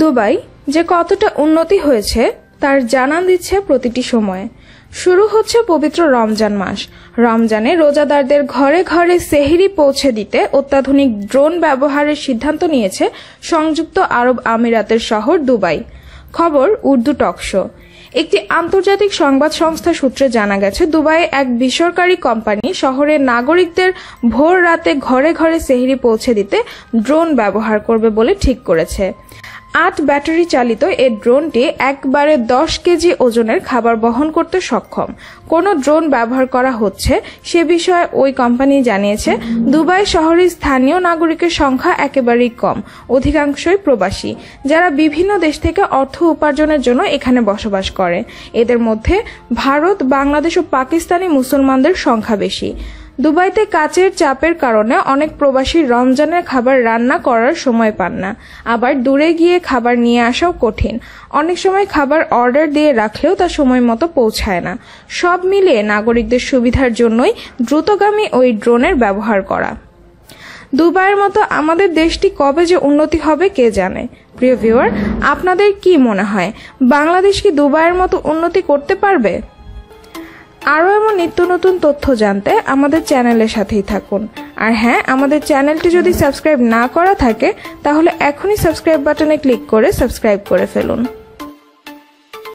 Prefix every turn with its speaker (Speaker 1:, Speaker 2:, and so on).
Speaker 1: Dubai যে কতটা উন্নতি হয়েছে তার জানান দিচ্ছে প্রতিটি সময়ে। শুরু হচ্ছে পবিত্র রমজান মাস। রমজানে রোজাদারদের ঘরে ঘরে সেহরি পৌঁছে দিতে অত্যাধুনিক ড্রোন ব্যবহারের সিদ্ধান্ত নিয়েছে সংযুক্ত আরব আমিরাতের শহর দুবাই। খবর উর্দু টকশো। একটি আন্তর্জাতিক সংবাদ সংস্থা সূত্রে জানা গেছে, দুবাইয়ে এক বেসরকারি কোম্পানি শহরের নাগরিকদের ভোর রাতে ঘরে ঘরে সেহরি পৌঁছে দিতে ড্রোন ব্যবহার করবে বলে ঠিক করেছে। 8 ব্যাটারি চালিত এই ড্রোনটি একবারে 10 কেজি ওজনের খাবার বহন করতে সক্ষম। কোন ড্রোন ব্যবহার করা হচ্ছে সে বিষয়ে ওই কোম্পানি জানিয়েছে, দুবাই শহরের স্থানীয় নাগরিকের সংখ্যা একেবারেই কম, অধিকাংশই প্রবাসী, যারা বিভিন্ন দেশ থেকে অর্থ উপার্জনের জন্য এখানে বসবাস করে। এদের মধ্যে ভারত, বাংলাদেশ ও পাকিস্তানি মুসলমানদের সংখ্যা বেশি। দুবাইতে কাজের চাপের কারণে অনেক প্রবাসী রমজানের খাবার রান্না করার সময় পান না, আবার দূরে গিয়ে খাবার নিয়ে আসাও কঠিন। অনেক সময় খাবার অর্ডার দিয়ে রাখলেও তা সময় মতো পৌঁছায় না। সব মিলিয়ে নাগরিকদের সুবিধার জন্যই দ্রুতগামী ওই ড্রোনের ব্যবহার করা। দুবাইয়ের মতো আমাদের দেশটি কবে যে উন্নতি হবে কে জানে। প্রিয় ভিউয়ার, আপনাদের কি মনে হয়, বাংলাদেশ কি দুবাইয়ের মতো উন্নতি করতে পারবে? আরও এমন নিত্য নতুন তথ্য জানতে আমাদের চ্যানেলের সাথেই থাকুন। আর হ্যাঁ, আমাদের চ্যানেলটি যদি সাবস্ক্রাইব না করা থাকে তাহলে এখনই সাবস্ক্রাইব বাটনে ক্লিক করে সাবস্ক্রাইব করে ফেলুন।